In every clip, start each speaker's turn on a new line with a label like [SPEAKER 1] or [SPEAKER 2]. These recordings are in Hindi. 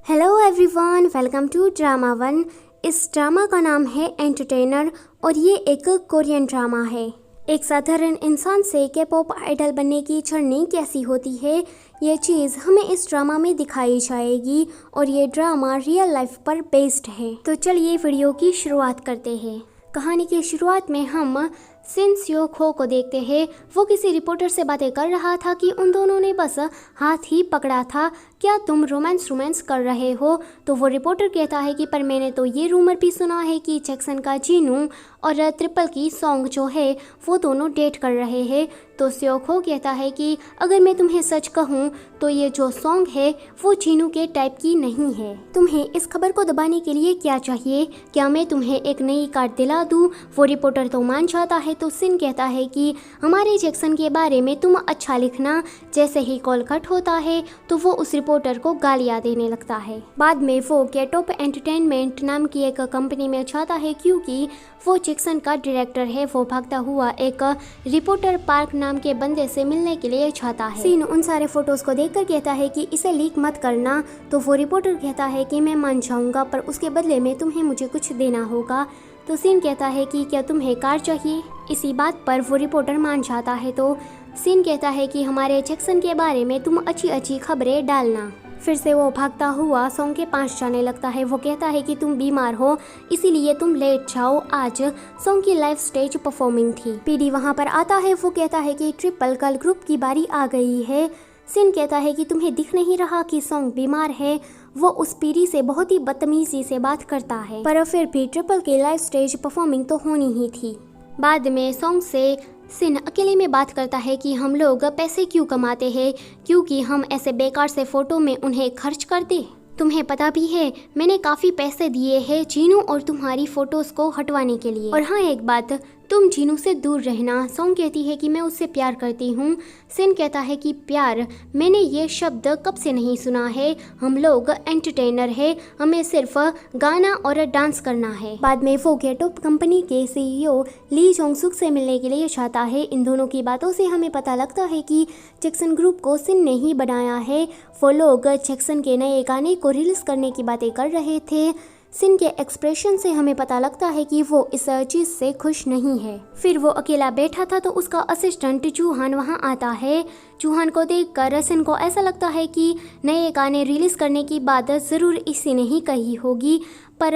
[SPEAKER 1] Hello everyone, welcome to drama one. इस ड्रामा का नाम है एंटरटेनर और ये एक कोरियन ड्रामा है। एक साधारण इंसान से के पॉप आइडल बनने की जर्नी कैसी होती है, ये चीज़ हमें इस ड्रामा में दिखाई जाएगी और ये ड्रामा रियल लाइफ पर बेस्ड है। तो चलिए वीडियो की शुरुआत करते हैं। कहानी की शुरुआत में हम सिन स्यो खो को देखते हैं। वो किसी रिपोर्टर से बातें कर रहा था कि उन दोनों ने बस हाथ ही पकड़ा था, क्या तुम रोमांस कर रहे हो? तो वो रिपोर्टर कहता है कि पर मैंने तो ये रूमर भी सुना है कि जैक्सन का जीनू और ट्रिपल की सॉन्ग जो है वो दोनों डेट कर रहे हैं। तो स्यो खो कहता है कि अगर मैं तुम्हें सच कहूँ तो ये जो सॉन्ग है वो जीनू के टाइप की नहीं है। तुम्हें इस खबर को दबाने के लिए क्या चाहिए? क्या मैं तुम्हें एक नई कार्ड दिला दूँ? वो रिपोर्टर तो मान जाता है। तो सिन कहता है कि हमारे जैक्सन के बारे में तुम अच्छा लिखना। जैसे ही कॉल कट होता है तो वो उस रिपोर्टर को गालियां देने लगता है। बाद में वो गेटअप एंटरटेनमेंट नाम की एक कंपनी में जाता है क्योंकि वो जैक्सन का डायरेक्टर है। वो भागता हुआ एक रिपोर्टर पार्क नाम के बंदे से मिलने के लिए जाता है। सिन उन सारे फोटोज को देखकर कहता है कि इसे लीक मत करना। तो वो रिपोर्टर कहता है कि मैं मान जाऊंगा, पर उसके बदले में तुम्हें मुझे कुछ देना होगा। तो सिन कहता है कि क्या तुम्हें कार चाहिए? इसी बात पर वो रिपोर्टर मान जाता है। तो सिन कहता है कि हमारे जैक्सन के बारे में तुम अच्छी अच्छी खबरें डालना। फिर से वो भागता हुआ सॉन्ग के पास जाने लगता है। वो कहता है कि तुम बीमार हो इसीलिए तुम लेट जाओ, आज सॉन्ग की लाइव स्टेज परफॉर्मिंग थी। पीडी वहाँ पर आता है। वो कहता है कि ट्रिपल कल ग्रुप की बारी आ गई है। सिन कहता है कि तुम्हें दिख नहीं रहा कि सॉन्ग बीमार है? वो उस पीडी से बहुत ही बदतमीजी से बात करता है, पर फिर भी ट्रिपल की लाइव स्टेज परफॉर्मिंग तो होनी ही थी। बाद में सॉन्ग से सिन अकेले में बात करता है कि हम लोग पैसे क्यों कमाते हैं, क्योंकि हम ऐसे बेकार से फोटो में उन्हें खर्च करते। तुम्हें पता भी है मैंने काफ़ी पैसे दिए हैं जीनू और तुम्हारी फोटोज़ को हटवाने के लिए। और हाँ, एक बात, तुम जीनू से दूर रहना। सॉन्ग कहती है कि मैं उससे प्यार करती हूँ। सिन कहता है कि प्यार, मैंने ये शब्द कब से नहीं सुना है। हम लोग एंटरटेनर है, हमें सिर्फ गाना और डांस करना है। बाद में वो गेटअप कंपनी के सीईओ ली जोंग सुक से मिलने के लिए जाता है। इन दोनों की बातों से हमें पता लगता है कि जैक्सन ग्रुप को सिन ने ही बनाया है। वो लोग जैक्सन के नए गाने को रिलीज करने की बातें कर रहे थे। सिन के एक्सप्रेशन से हमें पता लगता है कि वो इस चीज़ से खुश नहीं है। फिर वो अकेला बैठा था तो उसका असिस्टेंट चूहान वहाँ आता है। चूहान को देखकर सिन को ऐसा लगता है कि नए गाने रिलीज करने की बात ज़रूर इसी ने ही कही होगी, पर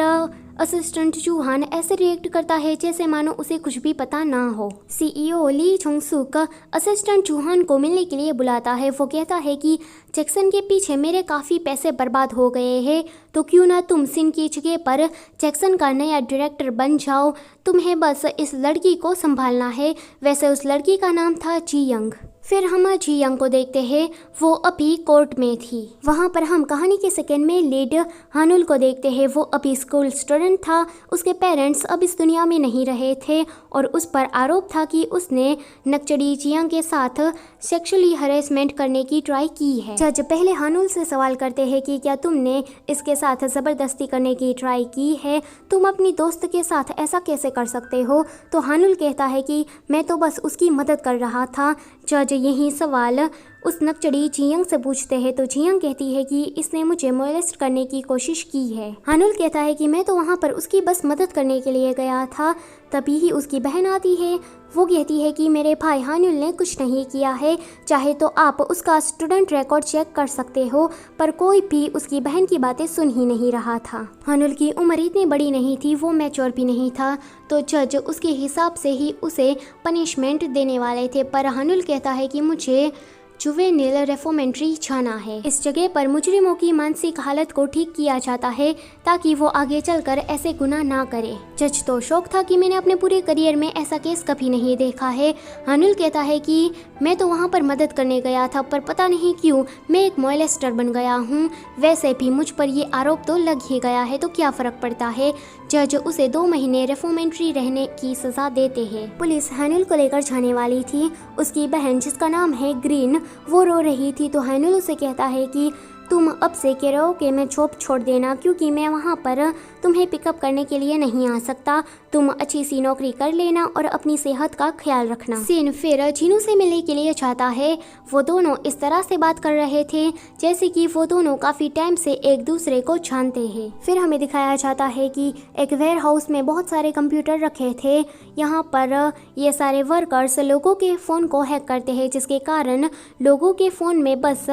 [SPEAKER 1] असिस्टेंट चूहान ऐसे रिएक्ट करता है जैसे मानो उसे कुछ भी पता ना हो। सीईओ ली जोंग सुक असिस्टेंट चूहान को मिलने के लिए बुलाता है। वो कहता है कि जैक्सन के पीछे मेरे काफ़ी पैसे बर्बाद हो गए हैं, तो क्यों ना तुम सिन की जगह पर जैक्सन का नया डायरेक्टर बन जाओ। तुम्हें बस इस लड़की को संभालना है। वैसे उस लड़की का नाम था जी यंग। फिर हम जी यंग को देखते हैं। वो अभी कोर्ट में थी। वहाँ पर हम कहानी के सेकंड में लीड हानुल को देखते हैं। वो अभी स्कूल स्टूडेंट था। उसके पेरेंट्स अब इस दुनिया में नहीं रहे थे और उस पर आरोप था कि उसने नक्चड़ी जियांग के साथ सेक्सुअली हरेसमेंट करने की ट्राई की है। जज पहले हानुल से सवाल करते हैं कि क्या तुमने इसके साथ ज़बरदस्ती करने की ट्राई की है? तुम अपनी दोस्त के साथ ऐसा कैसे कर सकते हो? तो हानुल कहता है कि मैं तो बस उसकी मदद कर रहा था। जज यही सवाल उस नक्चड़ी जियांग से पूछते हैं तो जियांग कहती है कि इसने मुझे मोलेस्ट करने की कोशिश की है। हानुल कहता है कि मैं तो वहाँ पर उसकी बस मदद करने के लिए गया था। तभी ही उसकी बहन आती है। वो कहती है कि मेरे भाई हानुल ने कुछ नहीं किया है, चाहे तो आप उसका स्टूडेंट रिकॉर्ड चेक कर सकते हो। पर कोई भी उसकी बहन की बातें सुन ही नहीं रहा था। हानुल की उम्र इतनी बड़ी नहीं थी, वो मैच्योर भी नहीं था, तो जज उसके हिसाब से ही उसे पनिशमेंट देने वाले थे। पर हानुल कहता है कि मुझे जुवेनिल रेफोमेंट्री जाना है। इस जगह पर मुजरिमों की मानसिक हालत को ठीक किया जाता है ताकि वो आगे चलकर ऐसे गुनाह ना करे। जज तो शौक था कि मैंने अपने पूरे करियर में ऐसा केस कभी नहीं देखा है। हानुल कहता है कि मैं तो वहाँ पर मदद करने गया था, पर पता नहीं क्यों मैं एक मोलेस्टर बन गया हूँ। वैसे भी मुझ पर ये आरोप तो लग ही गया है, तो क्या फ़र्क पड़ता है। जज उसे 2 महीने रेफोमेंट्री रहने की सज़ा देते हैं। पुलिस हानुल को लेकर जाने वाली थी। उसकी बहन जिसका नाम है ग्रीन, वो रो रही थी। तो हानुल उसे कहता है कि तुम अब से कैरोके में जॉब छोड़ देना, क्योंकि मैं वहाँ पर तुम्हें पिकअप करने के लिए नहीं आ सकता। तुम अच्छी सी नौकरी कर लेना और अपनी सेहत का ख्याल रखना। सिन फिर जीनू से मिलने के लिए चाहता है। वो दोनों इस तरह से बात कर रहे थे जैसे कि वो दोनों काफी टाइम से एक दूसरे को जानते हैं। फिर हमें दिखाया जाता है कि एक वेयर हाउस में बहुत सारे कंप्यूटर रखे थे। यहाँ पर ये सारे वर्कर्स लोगों के फ़ोन को हैक करते हैं, जिसके कारण लोगों के फ़ोन में बस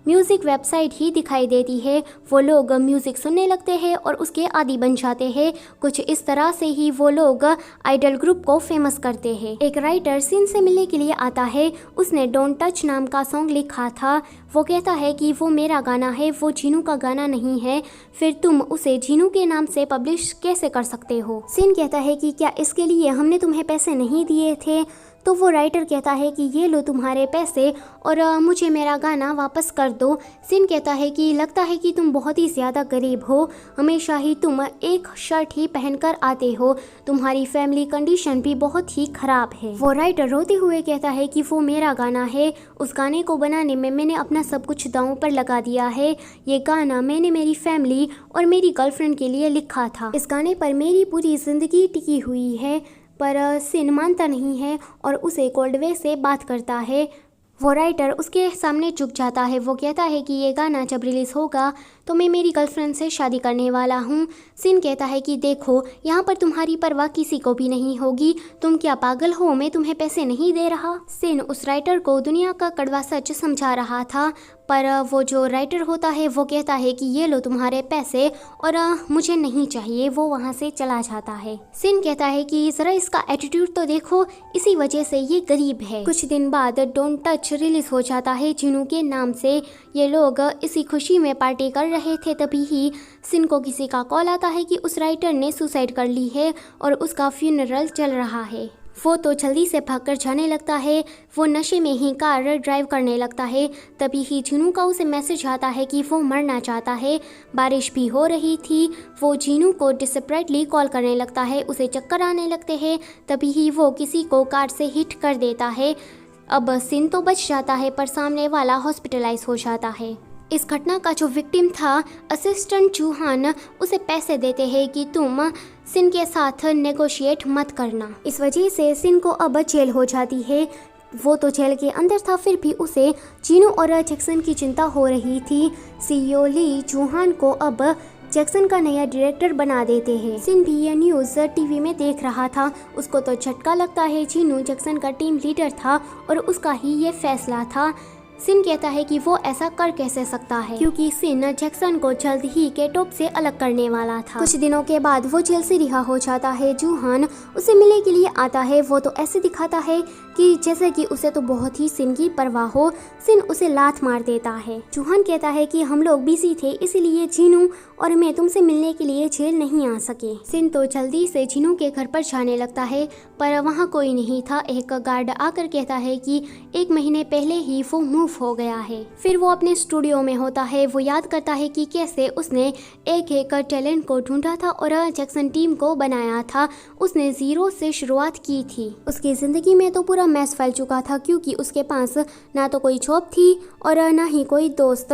[SPEAKER 1] म्यूज़िक वेबसाइट ही दिखाई देती है। वो लोग म्यूज़िक सुनने लगते हैं और उसके आदी बन जाते हैं। कुछ इस तरह से ही वो लोग आइडल ग्रुप को फेमस करते हैं। एक राइटर सिन से मिलने के लिए आता है। उसने डोंट टच नाम का सॉन्ग लिखा था। वो कहता है कि वो मेरा गाना है, वो जीनू का गाना नहीं है। फिर तुम उसे जीनू के नाम से पब्लिश कैसे कर सकते हो? सिन कहता है कि क्या इसके लिए हमने तुम्हें पैसे नहीं दिए थे? तो वो राइटर कहता है कि ये लो तुम्हारे पैसे और मुझे मेरा गाना वापस कर दो। सिन कहता है कि लगता है कि तुम बहुत ही ज़्यादा गरीब हो, हमेशा ही तुम एक शर्ट ही पहनकर आते हो, तुम्हारी फैमिली कंडीशन भी बहुत ही ख़राब है। वो राइटर रोते हुए कहता है कि वो मेरा गाना है, उस गाने को बनाने में मैंने अपना सब कुछ दांव पर लगा दिया है। ये गाना मैंने मेरी फैमिली और मेरी गर्लफ्रेंड के लिए लिखा था। इस गाने पर मेरी पूरी ज़िंदगी टिकी हुई है। पर सिन मानता नहीं है और उसे कोल्ड वे से बात करता है। वो राइटर उसके सामने झुक जाता है। वो कहता है कि ये गाना जब रिलीज़ होगा तो मैं मेरी गर्लफ्रेंड से शादी करने वाला हूँ। सिन कहता है कि देखो, यहाँ पर तुम्हारी परवाह किसी को भी नहीं होगी, तुम क्या पागल हो, मैं तुम्हें पैसे नहीं दे रहा। सिन उस राइटर को दुनिया का कड़वा सच समझा रहा था, पर वो जो राइटर होता है वो कहता है कि ये लो तुम्हारे पैसे और मुझे नहीं चाहिए। वो वहाँ से चला जाता है। सिन कहता है कि ज़रा इसका एटीट्यूड तो देखो, इसी वजह से ये गरीब है। कुछ दिन बाद डोंट टच रिलीज हो जाता है जीनू के नाम से। ये लोग इसी खुशी में पार्टी कर रहे थे, तभी ही सिन को किसी का कॉल आता है कि उस राइटर ने सुसाइड कर ली है और उसका फ्यूनरल चल रहा है। वो तो जल्दी से भागकर जाने लगता है। वो नशे में ही कार ड्राइव करने लगता है। तभी ही जीनू का उसे मैसेज आता है कि वो मरना चाहता है। बारिश भी हो रही थी। वो जीनू को डिस्परेटली कॉल करने लगता है। उसे चक्कर आने लगते हैं। तभी ही वो किसी को कार से हिट कर देता है। अब सिन तो बच जाता है, पर सामने वाला हॉस्पिटलाइज हो जाता है। इस घटना का जो विक्टिम था असिस्टेंट चौहान, उसे पैसे देते हैं कि तुम सिन के साथ नेगोशिएट मत करना। इस वजह से सिन को अब जेल हो जाती है। वो तो जेल के अंदर था, फिर भी उसे जीनू और जैक्सन की चिंता हो रही थी। सीईओ ली चौहान को अब जैक्सन का नया डायरेक्टर बना देते हैं। सिन भी ये न्यूज़ टीवी में देख रहा था। उसको तो झटका लगता है। जीनू जैक्सन का टीम लीडर था और उसका ही ये फैसला था। सिन कहता है कि वो ऐसा कर कैसे सकता है, क्योंकि सिन जैक्सन को जल्द ही के टॉप से अलग करने वाला था। कुछ दिनों के बाद वो जेल से रिहा हो जाता है। चौहान उसे मिलने के लिए आता है। वो तो ऐसे दिखाता है कि जैसे कि उसे तो बहुत ही सिन की परवाह हो। सिन उसे लात मार देता है। चौहान कहता है कि हम लोग बिजी थे, इसीलिए जीनू और मैं तुमसे मिलने के लिए जेल नहीं आ सके। सिन तो जल्दी से जीनू के घर पर जाने लगता है, पर वहाँ कोई नहीं था। एक गार्ड आकर कहता है कि 1 महीने पहले ही वो मूव हो गया है। फिर वो अपने स्टूडियो में होता है। वो याद करता है कि कैसे उसने एक एक टैलेंट को ढूंढा था और जैक्सन टीम को बनाया था। उसने 0 से शुरुआत की थी। उसकी जिंदगी में तो पूरा मैस फैल चुका था, क्योंकि उसके पास ना तो कोई जॉब थी और ना ही कोई दोस्त।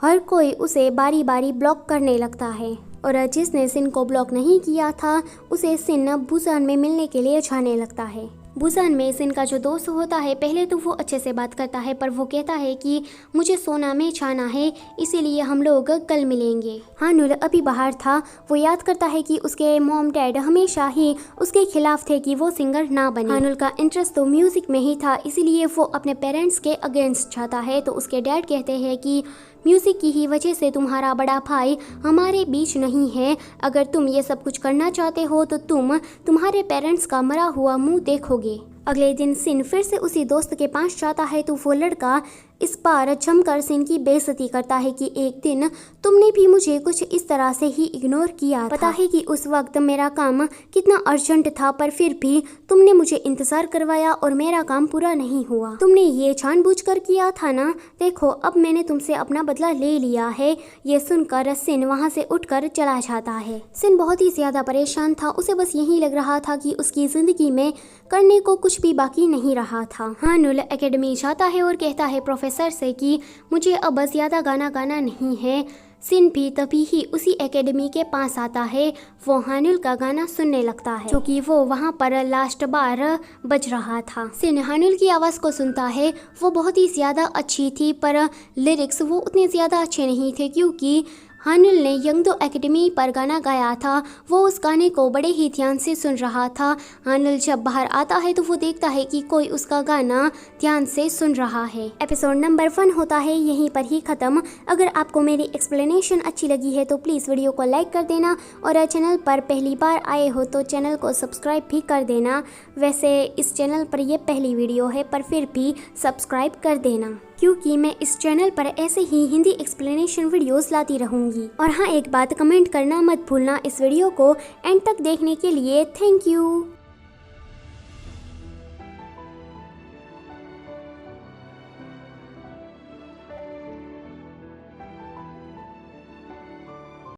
[SPEAKER 1] हर कोई उसे बारी बारी ब्लॉक करने लगता है और जिसने सिन को ब्लॉक नहीं किया था उसे सिन बुसान में मिलने के लिए जाने लगता है। बुसान में सिन का जो दोस्त होता है, पहले तो वो अच्छे से बात करता है, पर वो कहता है कि मुझे सोना में जाना है, इसीलिए हम लोग कल मिलेंगे। हानुल अभी बाहर था। वो याद करता है कि उसके मॉम डैड हमेशा ही उसके खिलाफ थे कि वो सिंगर ना बने। हानुल का इंटरेस्ट तो म्यूजिक में ही था, इसीलिए वो अपने पेरेंट्स के अगेंस्ट जाता है। तो उसके डैड कहते हैं कि म्यूजिक की ही वजह से तुम्हारा बड़ा भाई हमारे बीच नहीं है। अगर तुम ये सब कुछ करना चाहते हो तो तुम्हारे पेरेंट्स का मरा हुआ मुंह देखोगे। अगले दिन सिन फिर से उसी दोस्त के पास जाता है तो वो लड़का इस बार जमकर सिन की बेइज्जती करता है कि एक दिन तुमने भी मुझे कुछ इस तरह से ही इग्नोर किया था। पता है कि उस वक्त मेरा काम कितना अर्जेंट था, पर फिर भी तुमने मुझे इंतजार करवाया और मेरा काम पूरा नहीं हुआ। तुमने ये जानबूझकर किया था ना। देखो, अब मैंने तुमसे अपना बदला ले लिया है। ये सुनकर सिन वहाँ से उठकर चला जाता है। सिन बहुत ही ज्यादा परेशान था। उसे बस यही लग रहा था कि उसकी जिंदगी में करने को कुछ भी बाकी नहीं रहा था। हानुल एकेडमी जाता है और कहता है प्रोफेसर से कि मुझे अब ज़्यादा गाना गाना नहीं है। सिन भी तभी ही उसी एकेडमी के पास आता है। वो हानुल का गाना सुनने लगता है जो कि वो वहाँ पर लास्ट बार बज रहा था। सिन हानुल की आवाज़ को सुनता है। वो बहुत ही ज़्यादा अच्छी थी पर लिरिक्स वो उतने ज़्यादा अच्छे नहीं थे, क्योंकि हानुल ने यंगडो एकेडमी पर गाना गाया था। वो उस गाने को बड़े ही ध्यान से सुन रहा था। हानुल जब बाहर आता है तो वो देखता है कि कोई उसका गाना ध्यान से सुन रहा है। एपिसोड नंबर 1 होता है यहीं पर ही ख़त्म। अगर आपको मेरी एक्सप्लेनेशन अच्छी लगी है तो प्लीज़ वीडियो को लाइक कर देना, और चैनल पर पहली बार आए हो तो चैनल को सब्सक्राइब भी कर देना। वैसे इस चैनल पर यह पहली वीडियो है, पर फिर भी सब्सक्राइब कर देना, क्योंकि मैं इस चैनल पर ऐसे ही हिंदी एक्सप्लेनेशन वीडियोस लाती रहूंगी। और हाँ, एक बात कमेंट करना मत भूलना। इस वीडियो को एंड तक देखने के लिए थैंक यू।